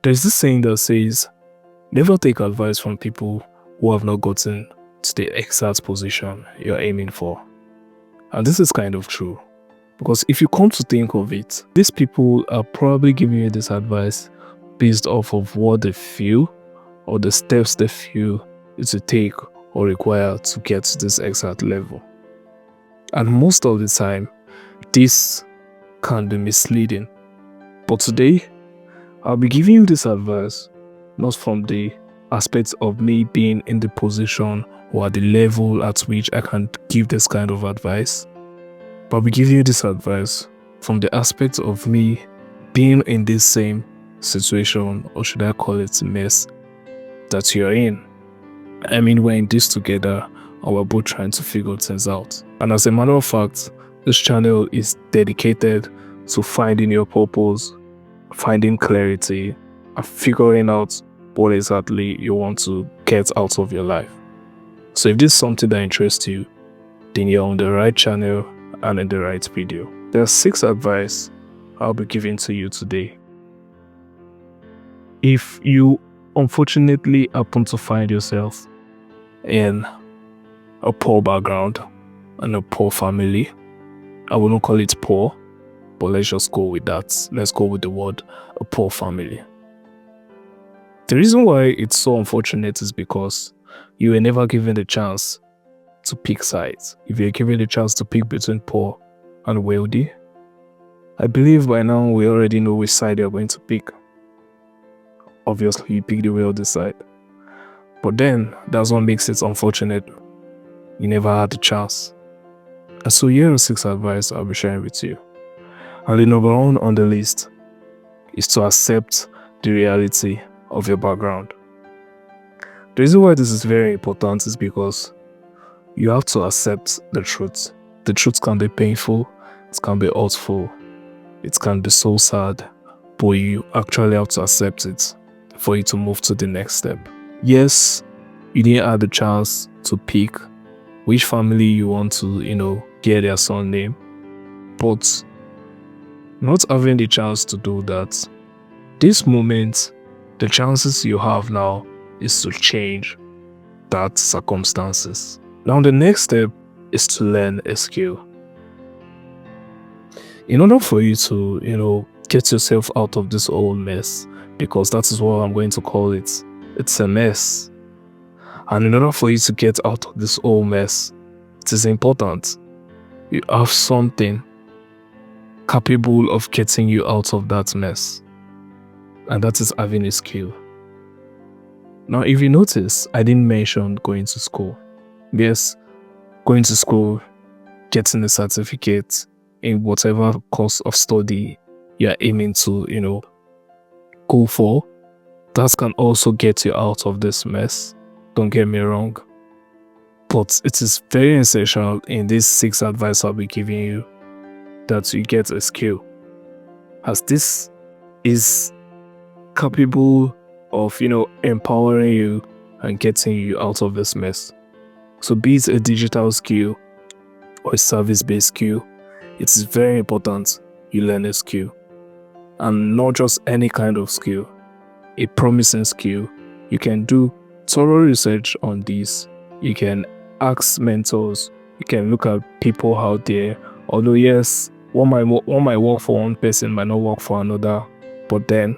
There's this saying that says, never take advice from people who have not gotten to the exact position you're aiming for. And this is kind of true. Because if you come to think of it, these people are probably giving you this advice based off of what they feel or the steps they feel to take or require to get to this exact level. And most of the time, this can be misleading. But today, I'll be giving you this advice not from the aspects of me being in the position or at the level at which I can give this kind of advice, but I'll be giving you this advice from the aspect of me being in this same situation, or should I call it mess, that you're in. I mean, we're in this together and we're both trying to figure things out. And as a matter of fact, this channel is dedicated to finding your purpose, finding clarity, and figuring out what exactly you want to get out of your life. So if this is something that interests you, then you're on the right channel and in the right video. There are 6 advice I'll be giving to you today. If you unfortunately happen to find yourself in a poor background and a poor family, I wouldn't call it poor, but let's just go with that. Let's go with the word a poor family. The reason why it's so unfortunate is because you were never given the chance to pick sides. If you're given the chance to pick between poor and wealthy, I believe by now we already know which side you're going to pick. Obviously, you pick the wealthy side. But then, that's what makes it unfortunate. You never had the chance. And so here are 6 advice I'll be sharing with you. And the number 1 on the list is to accept the reality of your background. The reason why this is very important is because you have to accept the truth. The truth can be painful, it can be hurtful, it can be so sad, but you actually have to accept it for you to move to the next step. Yes, you didn't have the chance to pick which family you want to, get their son name, but not having the chance to do that, this moment, the chances you have now is to change that circumstances. Now the next step is to learn a skill. In order for you to, get yourself out of this old mess, because that is what I'm going to call it, it's a mess. And in order for you to get out of this old mess, it is important you have something capable of getting you out of that mess. And that is having a skill. Now, if you notice, I didn't mention going to school. Yes, going to school, getting a certificate in whatever course of study you're aiming to, go for, that can also get you out of this mess. Don't get me wrong. But it is very essential in these 6 advice I'll be giving you that you get a skill, as this is capable of, empowering you and getting you out of this mess. So be it a digital skill or a service-based skill, it is very important you learn a skill. And not just any kind of skill, a promising skill. You can do thorough research on this. You can ask mentors. You can look at people out there. Although yes, what might work for one person might not work for another. But then,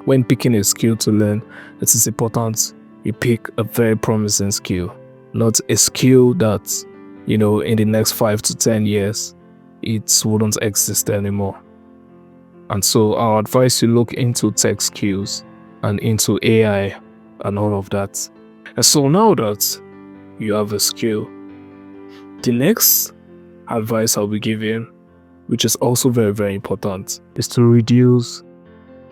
when picking a skill to learn, it is important you pick a very promising skill. Not a skill that, in the next 5 to 10 years, it wouldn't exist anymore. And so I'll advise you look into tech skills and into AI and all of that. And so now that you have a skill, the next advice I'll be giving, which is also very, very important, is to reduce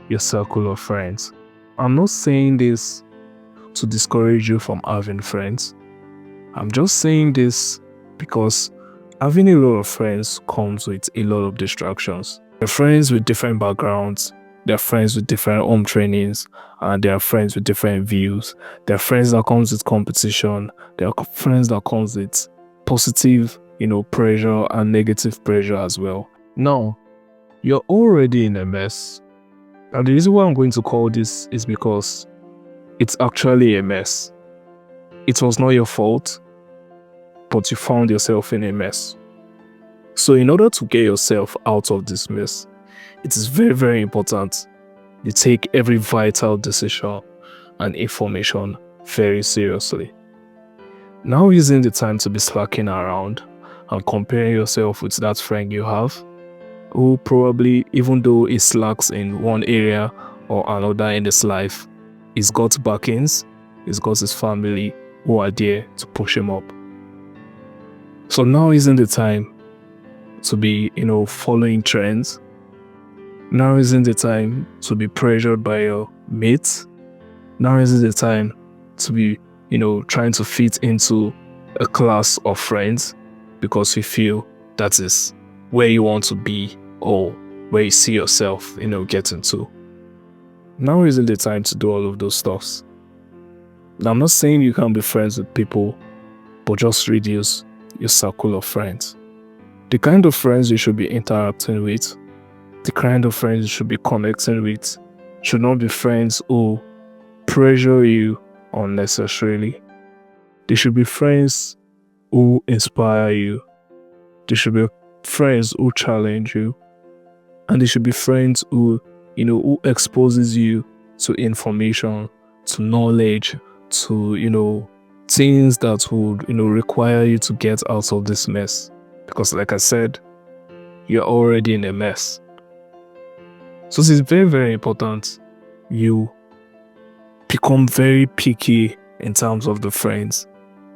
your circle of friends. I'm not saying this to discourage you from having friends. I'm just saying this because having a lot of friends comes with a lot of distractions. They're friends with different backgrounds, they're friends with different home trainings, and they're friends with different views. They're friends that comes with competition, they're friends that comes with positive, pressure and negative pressure as well. Now, you're already in a mess. And the reason why I'm going to call this is because it's actually a mess. It was not your fault, but you found yourself in a mess. So in order to get yourself out of this mess, it is very, very important you take every vital decision and information very seriously. Now isn't the time to be slacking around and comparing yourself with that friend you have, who probably, even though he slacks in one area or another in his life, he's got backings, he's got his family who are there to push him up. So now isn't the time to be, following trends. Now isn't the time to be pressured by your mates. Now isn't the time to be, trying to fit into a class of friends because you feel that is where you want to be or where you see yourself, getting to. Now isn't the time to do all of those stuffs. Now, I'm not saying you can't be friends with people, but just reduce your circle of friends. The kind of friends you should be interacting with, the kind of friends you should be connecting with, should not be friends who pressure you unnecessarily. They should be friends who inspire you. They should be friends who challenge you. And they should be friends who, who exposes you to information, to knowledge, to, things that would, require you to get out of this mess. Because like I said, you're already in a mess. So it's very, very important you become very picky in terms of the friends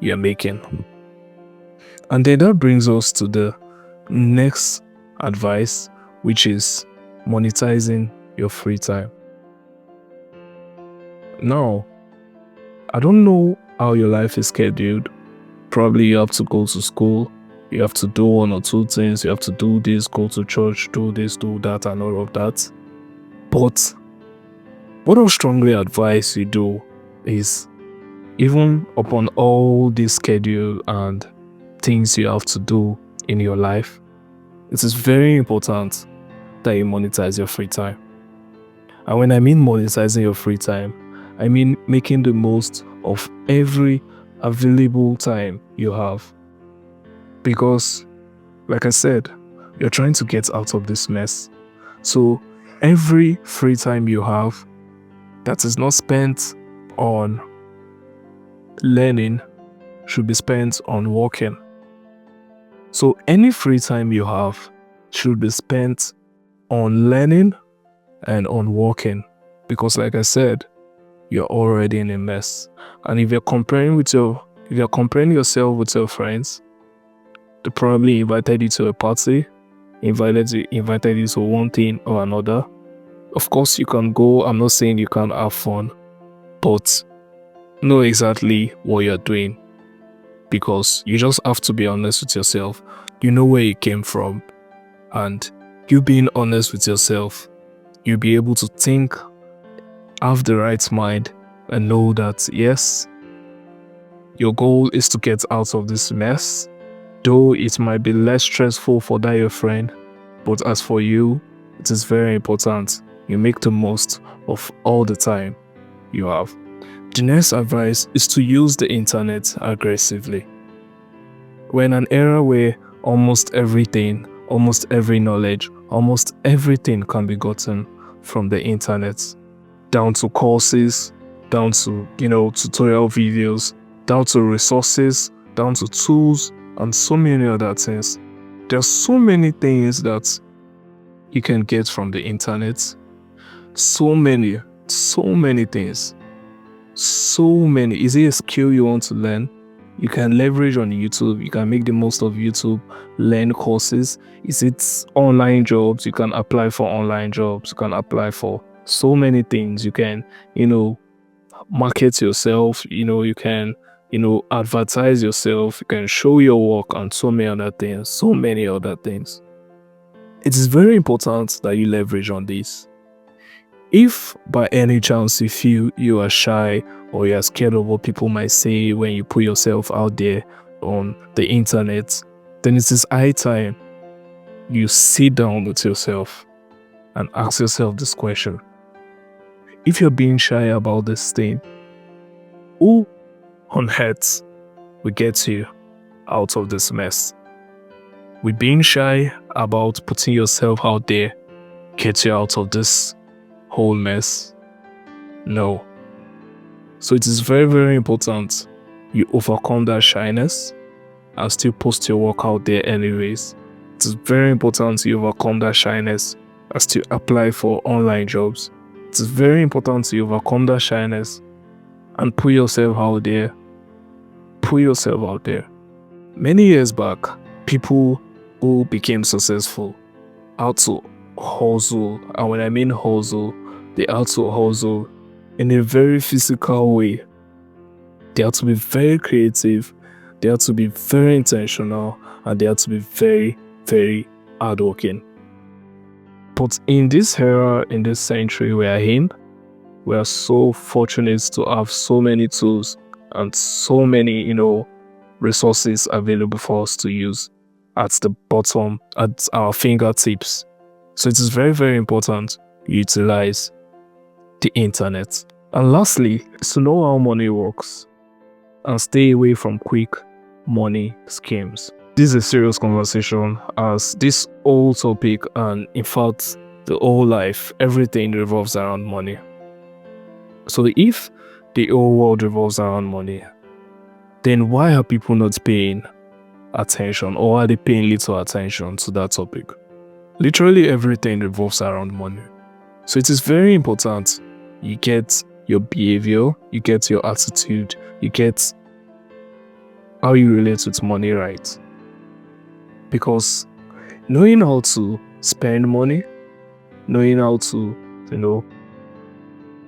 you're making. And then that brings us to the next advice, which is monetizing your free time. Now, I don't know how your life is scheduled. Probably you have to go to school, you have to do one or two things, you have to do this, go to church, do this, do that, and all of that. But what I strongly advise you do is, even upon all this schedule and things you have to do in your life, it is very important that you monetize your free time. And when I mean monetizing your free time, I mean making the most of every available time you have. Because, like I said, you're trying to get out of this mess. So every free time you have that is not spent on learning should be spent on working. So any free time you have should be spent on learning and on working. Because like I said, you're already in a mess. And if you're comparing yourself with your friends, they probably invited you to a party, invited you to one thing or another. Of course, you can go. I'm not saying you can't have fun, but know exactly what you're doing, because you just have to be honest with yourself. You know where you came from, and you being honest with yourself, you'll be able to think, have the right mind, and know that yes, your goal is to get out of this mess. Though it might be less stressful for that your friend, but as for you, it is very important you make the most of all the time you have. The next advice is to use the internet aggressively. We're in an era where almost everything, almost every knowledge, almost everything can be gotten from the internet. Down to courses, down to, tutorial videos, down to resources, down to tools, and so many other things. There's so many things that you can get from the internet. So many things. So many. Is it a skill you want to learn? You can leverage on YouTube. You can make the most of YouTube, learn courses. Is it online jobs? You can apply for online jobs. You can apply for so many things. You can, market yourself. You can, advertise yourself. You can show your work and so many other things. It is very important that you leverage on this. If by any chance you feel you are shy or you are scared of what people might say when you put yourself out there on the internet, then it is high time you sit down with yourself and ask yourself this question. if you're being shy about this thing, who on earth will get you out of this mess? Will being shy about putting yourself out there get you out of this whole mess? No. So it is very, very important you overcome that shyness and still post your work out there anyways. It is very important you overcome that shyness and still apply for online jobs. It is very important you overcome that shyness and put yourself out there. Put yourself out there. Many years back, people who became successful had to hustle, and when I mean hustle, they had to hustle in a very physical way. They had to be very creative, they had to be very intentional, and they had to be very, very hardworking. But in this era, in this century we are in, we are so fortunate to have so many tools and so many, resources available for us to use at the bottom, at our fingertips. So it is very, very important you utilize the internet. And lastly, is to know how money works and stay away from quick money schemes. This is a serious conversation, as this whole topic, and in fact the whole life, everything revolves around money. So if the whole world revolves around money, then why are people not paying attention, or are they paying little attention to that topic? Literally everything revolves around money. So it is very important you get your behavior, you get your attitude, you get how you relate with money right. Because knowing how to spend money, knowing how to,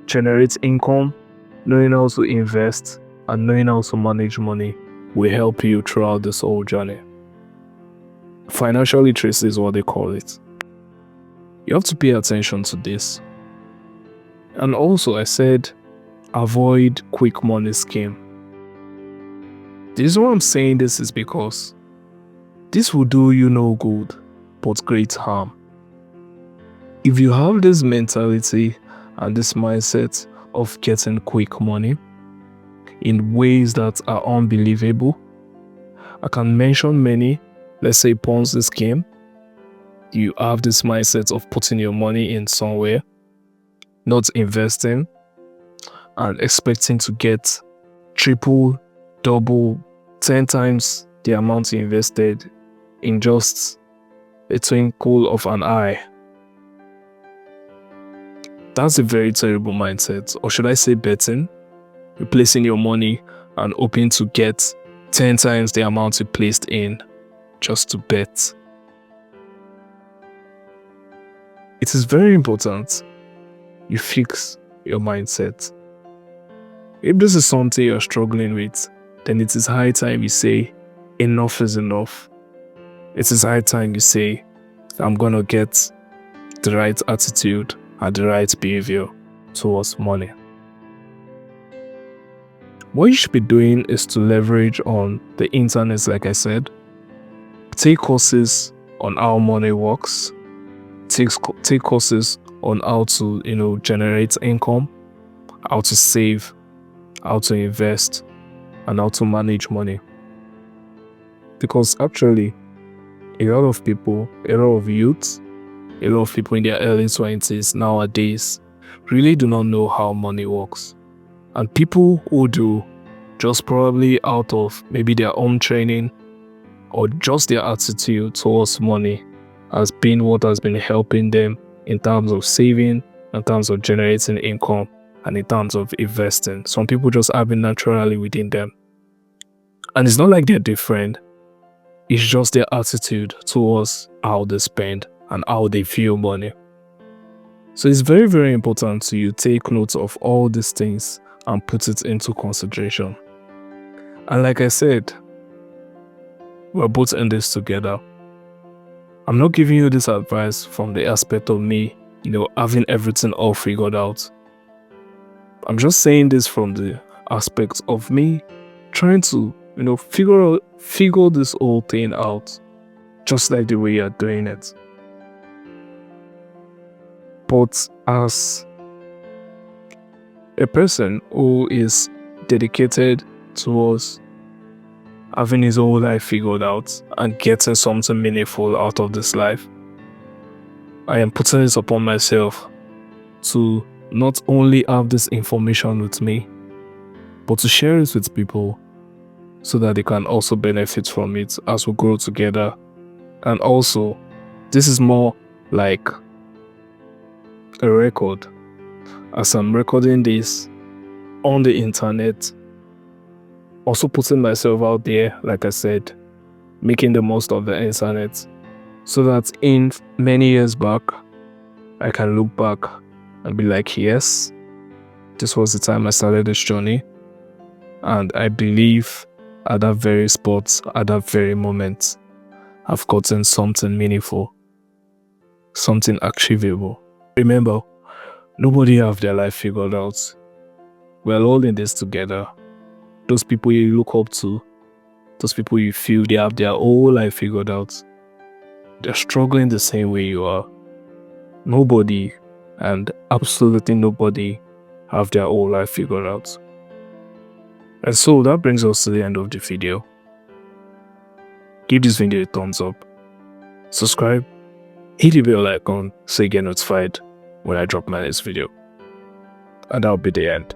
generate income, knowing how to invest, and knowing how to manage money will help you throughout this whole journey. Financial literacy is what they call it. You have to pay attention to this. And also, I said, avoid quick money scheme. The reason why I'm saying this is because this will do you no good, but great harm. If you have this mentality and this mindset of getting quick money in ways that are unbelievable, I can mention many. Let's say Ponzi scheme. You have this mindset of putting your money in somewhere, not investing, and expecting to get triple, double, 10 times the amount you invested in just a twinkle of an eye. That's a very terrible mindset, or should I say betting? You're placing your money and hoping to get 10 times the amount you placed in just to bet. It is very important you fix your mindset. If this is something you're struggling with, then it is high time you say, enough is enough. It is high time you say, I'm gonna get the right attitude and the right behavior towards money. What you should be doing is to leverage on the internet, like I said. Take courses on how money works. Take courses on how to, generate income, how to save, how to invest, and how to manage money. Because actually, a lot of people, a lot of youths, a lot of people in their early 20s nowadays really do not know how money works. And people who do, just probably out of maybe their own training or just their attitude towards money, has been what has been helping them in terms of saving, in terms of generating income, and in terms of investing. Some people just have it naturally within them. And it's not like they're different. It's just their attitude towards how they spend and how they view money. So it's very, very important to you take note of all these things and put it into consideration. And like I said, we're both in this together. I'm not giving you this advice from the aspect of me, having everything all figured out. I'm just saying this from the aspect of me trying to, figure this whole thing out, just like the way you're doing it. But as A person who is dedicated towards having his whole life figured out and getting something meaningful out of this life. I am putting this upon myself to not only have this information with me, but to share it with people so that they can also benefit from it as we grow together. And also, this is more like a record. As I'm recording this on the internet, also putting myself out there, like I said, making the most of the internet, so that in many years back, I can look back and be like, yes, this was the time I started this journey. And I believe at that very spot, at that very moment, I've gotten something meaningful, something achievable. Remember, nobody have their life figured out. We're all in this together. Those people you look up to, those people you feel they have their whole life figured out, they're struggling the same way you are. Nobody, and absolutely nobody, have their whole life figured out. And so that brings us to the end of the video. Give this video a thumbs up, subscribe, hit the bell icon so you get notified when I drop my next video. And that'll be the end.